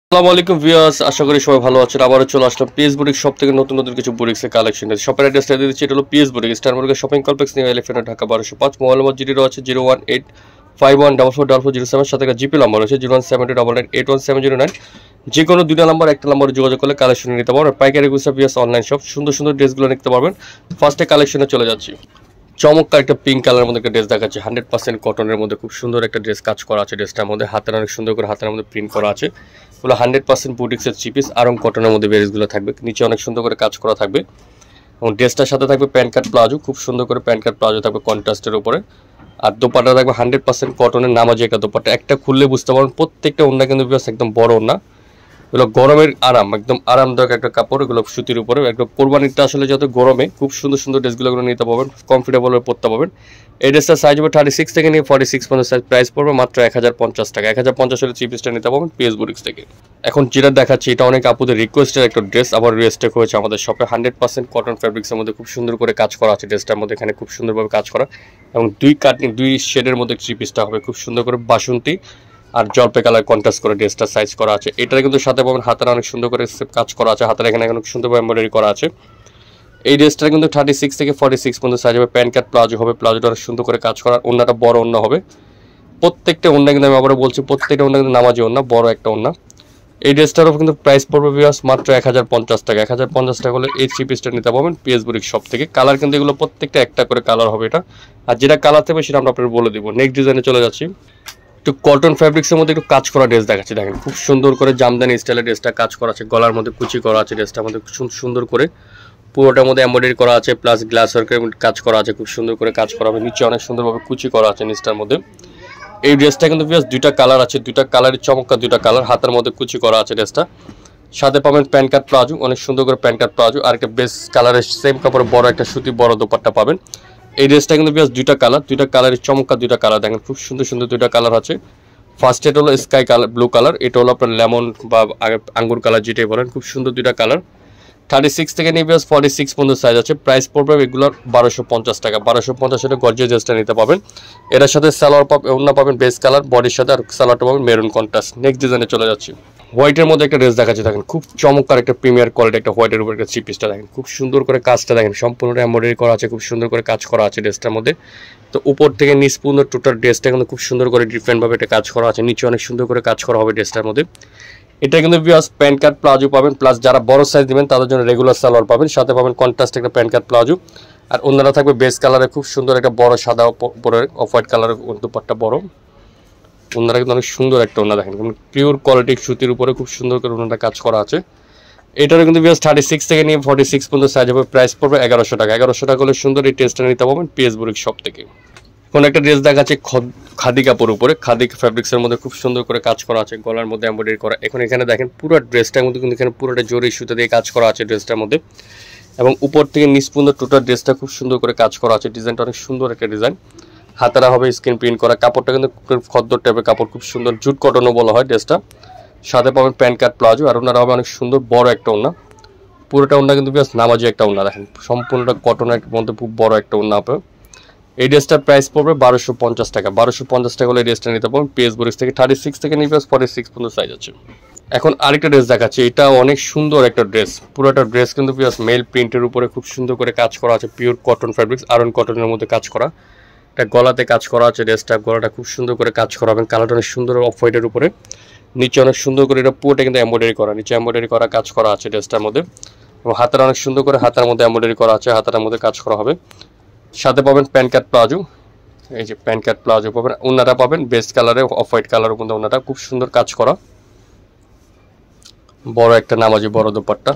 আসসালামু আলাইকুম ভিউয়ার্স, আশা করি সবাই ভালো আছেন। আবারও চলে আসলাম পিএস বুটিক শপ থেকে নতুন কিছু বুটিক্সের কালেকশন। শপের অ্যাড্রেসটা দিয়ে দিচ্ছি, এটা হলো PS boutique, star market shopping complex, new elephant, Dhaka 1205। Mobile নম্বর যেটি রয়েছে 01851444407, সাথে জিপি নাম্বার রয়েছে 01799811709। যে কোনো দুইটা নাম্বার, একটা নাম্বারে যোগাযোগ করলে কালেকশন নিতে পারবেন। পাইকারি গুছা পিএস অনলাইন শপ, সুন্দর সুন্দর ড্রেসগুলো নিতে পারবেন। ফার্স্টে কালেকশনে চলে যাচ্ছি। চমৎকার একটা পিঙ্ক কালারের মধ্যে একটা ড্রেস দেখাচ্ছে, 100% কটনের মধ্যে খুব সুন্দর একটা ড্রেস কাজ করা আছে। ড্রেসটার মধ্যে হাতের অনেক সুন্দর করে হাতের মধ্যে প্রিন্ট করা আছে। এগুলো 100% বুটিক্সের থ্রি পিস আরং কটনের মধ্যে বেরিজগুলো থাকবে, নিচে অনেক সুন্দর করে কাজ করা থাকবে। এবং ড্রেসটার সাথে থাকবে প্যান্ট কাট প্লাজো, খুব সুন্দর করে প্যান্ট কাট প্লাজো থাকবে কন্ট্রাস্টের উপরে। আর দোপাট্টা থাকবে 100% কটনের নামাজি একটা দোপাট্টা, একটা খুললে বুঝতে পারবেন প্রত্যেকটা ওড়না কিন্তু একদম বড় ওড়না। এগুলো গরমের আরাম, একদম আরামদায়ক একটা কাপড়, এগুলো সুতির উপরে। একদম কোরবানিটা আসলে যত গরমে খুব সুন্দর সুন্দর ড্রেসগুলো নিতে পারবেন, কমফোর্টেবল পরতে পারবেন। এই ড্রেসটার সাইজ হবে 36 থেকে নিয়ে 46 পর্যন্ত সাইজ, প্রাইস পড়বে মাত্র 1050 টাকা। 1050 হলে থ্রি পিসটা নিতে পারবেন পিএস বুটিক্স থেকে। এখন যেটা দেখাচ্ছি এটা অনেক আপুদের রিকোয়েস্টের একটা ড্রেস, আবার রিস্টেক হয়েছে আমাদের শপে। 100% কটন ফ্যাব্রিক্সের মধ্যে খুব সুন্দর করে কাজ করা আছে ড্রেসটার মধ্যে, এখানে খুব সুন্দরভাবে কাজ করা। এবং দুই শেডের মধ্যে থ্রি পিসটা হবে, খুব সুন্দর করে বাসন্তী আর জলপাই কালার কন্ট্রাস্ট করে ড্রেসটা সাইজ করা আছে। এটার কিন্তু সাথে পাবেন হাতের অনেক সুন্দর করে কাজ করা আছে, হাতের এখানে অনেক সুন্দরভাবে এমব্রয়ডারি করা আছে। এই ড্রেসটা কিন্তু 36 থেকে 46 পর্যন্ত সাইজ হবে। প্যান্ট কাট প্লাজো হবে, প্লাজোটা অনেক সুন্দর করে কাজ করা। ওড়নাটা বড় ওড়না হবে, প্রত্যেকটা ওড়না কিন্তু আমি আবারও বলছি প্রত্যেকটা ওড়না কিন্তু নামাজি ওড়না, বড় একটা ওড়না। এই ড্রেসটারও কিন্তু প্রাইস পড়বে ভিউয়ার্স মাত্র 1050 টাকা। 1050 টাকা হলে এই থ্রি পিসটা নিতে পারবেন পিএস বুটিক শপ থেকে। কালার কিন্তু এগুলো প্রত্যেকটা একটা করে কালার হবে এটা, আর যেটা কালার থাকবে সেটা আমরা আপনাদের বলে দিব। নেক্সট ডিজাইনে চলে যাচ্ছি। একটু কটন ফ্যাব্রিক্সের মধ্যে একটু কাজ করা ড্রেস দেখাচ্ছি, দেখেন খুব সুন্দর করে জামদানি স্টাইলের ড্রেসটা কাজ করা আছে। গলার মধ্যে কুচি করা আছে, ড্রেসটার মধ্যে সুন্দর করে পুরোটার মধ্যে এমব্রয়ডারি করা আছে, প্লাস গ্লাস ওয়ার্কের কাজ করা আছে, খুব সুন্দর করে কাজ করা হবে। নিচে অনেক সুন্দরভাবে কুচি করা আছে নিচটার মধ্যে। এই ড্রেসটা কিন্তু দুইটা কালার আছে, দুইটা কালারের চমৎকার দুইটা কালার। হাতের মধ্যে কুচি করা আছে ড্রেসটা, সাথে পাবেন প্যান্ট কাট প্লাজো, অনেক সুন্দর করে প্যান্ট কাট প্লাজো। আর একটা বেস কালারের সেম কাপড়ে বড় একটা সুতি বড় দোপাট্টা পাবেন। এই ড্রেসটা কিন্তু দুইটা কালারের চমৎকার দুইটা কালার, দেখেন খুব সুন্দর সুন্দর দুইটা কালার আছে। ফার্স্ট এটা হলো স্কাই কালার ব্লু কালার, এটা হলো আপনার লেমন বা আঙ্গুর কালার যেটাই বলেন, খুব সুন্দর দুইটা কালার। 36 থেকে নিয়ে 46 পর্যন্ত সাইজ আছে। প্রাইস পড়বে এগুলোর 1250 টাকা। 1250 টাকা গর্জিয়াস ড্রেসটা নিতে পাবেন। এর সাথে সালোয়ার পাবেন, ওড়না পাবেন বেস কালার বডির সাথে, আর সালোয়ারটা পাবেন মেরুন কন্ট্রাস্ট। নেক্সট ডিজাইনে চলে যাচ্ছি। হোয়াইটের মধ্যে একটা ড্রেস দেখাচ্ছি, দেখেন খুব চমৎকার একটা প্রিমিয়ার কোয়ালিটি একটা হোয়াইটের উপর একটা থ্রি পিসটা দেখেন খুব সুন্দর করে কাজটা দেখেন, সম্পূর্ণ এমব্রয়ডারি করা আছে, খুব সুন্দর করে কাজ করা আছে ড্রেসটার মধ্যে। তো উপর থেকে নিচ পর্যন্ত টোটাল ড্রেসটা কিন্তু খুব সুন্দর করে ডিফারেন্টভাবে একটা কাজ করা আছে, নিচে অনেক সুন্দর করে কাজ করা হবে ড্রেসটার মধ্যে। এটা কিন্তু প্যান্ট কাট প্লাজো পাবেন, প্লাস যারা বড় সাইজ দিবেন তাদের জন্য রেগুলার সালোয়ার পাবেন, সাথে পাবেন কন্ট্রাস্ট একটা প্যান্ট কাট প্লাজো। আর অন্যরা থাকবে বেস কালারে, খুব সুন্দর একটা বড় সাদা উপরে অফ হোয়াইট কালারের দুপাট্টা বড়। ওনারা কিন্তু অনেক সুন্দর একটা ওনা দেখেন, পিওর কোয়ালিটি সুতির উপরে খুব সুন্দর করে ওনারা কাজ করা আছে। এটারও কিন্তু 36 থেকে নিয়ে 46 পর্যন্ত সাইজ হবে। প্রাইস পড়বে 1100 টাকা। 1100 টাকা হলে সুন্দর এই ড্রেসটা নিতে পারবেন পিএস বুটিক শপ থেকে। কোন একটা ড্রেস দেখাচ্ছে খাদি কাপড় উপরে, খাদি ফ্যাব্রিক্সের মধ্যে খুব সুন্দর করে কাজ করা আছে, গলার মধ্যে এমব্রয়ডারি করা। এখন এখানে দেখেন পুরো ড্রেসটার মধ্যে কিন্তু এখানে পুরোটা জরি সুতা দিয়ে কাজ করা আছে ড্রেসটার মধ্যে। এবং উপর থেকে নিচ পর্যন্ত টোটাল ড্রেসটা খুব সুন্দর করে কাজ করা আছে। ডিজাইনটা অনেক সুন্দর একটা ডিজাইন, হাতেরা হবে স্ক্রিন প্রিন্ট করা। কাপড়টা কিন্তু খদ্দর টাইপের কাপড়, খুব সুন্দর জুট কটনও বলা হয় ড্রেসটা। সাথে পাবেন প্যান্ট কাট প্লাজো, আর ওনারা হবে অনেক সুন্দর বড় একটা ওড়না। পুরোটা ওড়না কিন্তু বেশ নামাজি একটা ওড়না, দেখেন সম্পূর্ণটা কটনের মধ্যে খুব বড় একটা ওড়না হবে। এই ড্রেসটার প্রাইস পড়বে 1250 টাকা। 1250 টাকা হলে এই ড্রেসটা নিতে পারবেন পিএস বুটিক্স থেকে। 36 থেকে নিয়ে 46 পর্যন্ত সাইজ আছে। এখন আরেকটা ড্রেস দেখাচ্ছি, এটা অনেক সুন্দর একটা ড্রেস। পুরোটা ড্রেস কিন্তু মেল প্রিন্টের উপরে খুব সুন্দর করে কাজ করা আছে, পিওর কটন ফ্যাব্রিক্স আয়রন কটনের মধ্যে কাজ করা। এটা গলাতে কাজ করা আছে ড্রেসটা, গলাটা খুব সুন্দর করে কাজ করা হবে, কালারটা অনেক সুন্দর অফ হোয়াইটের উপরে। নিচে অনেক সুন্দর করে এটা পুরোটা কিন্তু এমব্রয়ডারি করা, নিচে এমব্রয়ডারি করা কাজ করা আছে ড্রেসটার মধ্যে। এবং হাতের অনেক সুন্দর করে হাতের মধ্যে এমব্রয়ডারি করা আছে, হাতের মধ্যে কাজ করা হবে। সাথে পাবেন প্যান্ট কাট প্লাজো, এই যে প্যান্ট কাট প্লাজো পাবেন। ওনারা পাবেন বেস্ট কালারে অফ হোয়াইট কালারের মধ্যে, ওনারা খুব সুন্দর কাজ করা, বড় একটা নামাজি বড় দোপাট্টা।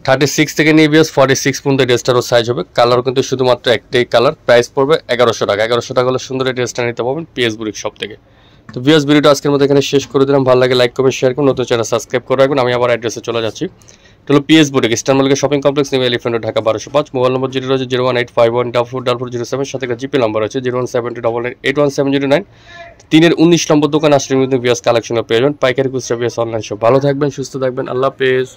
36 থেকে নিয়ে 46 পর্যন্ত ড্রেসটারও সাইজ হবে। কালার কিন্তু শুধুমাত্র একটাই কালার। প্রাইস পড়বে 1100 টাকা। 1100 টাকা হলে সুন্দর এই ড্রেসটা নিতে পারবেন পিএস বুটিক শপ থেকে। তো ভিউয়ার্স, ভিডিওটা আজকের মধ্যে এখানে শেষ করে দিলাম। ভালো লাগে লাইক কমেন্ট শেয়ার করুন, নতুন চ্যানেল সাবস্ক্রাইব করে রাখবেন। আমি আবার অ্যাড্রেসে চলে যাচ্ছি। এটা হলো PS boutique, star market shopping complex, new elephant, Dhaka 1205। Mobile নম্বর যেটি রয়েছে 01851444407, সাথে একটা জিপি নাম্বার আছে 01729811709। 3-19 নম্বর দোকান আসলে কিন্তু ভিউয়ার্স কালেকশনের প্রয়োজন। পাইকারি খুচরা ভিউয়ার্স অনলাইন শপ। ভালো থাকবেন, সুস্থ থাকবেন, আল্লাহ হাফেজ।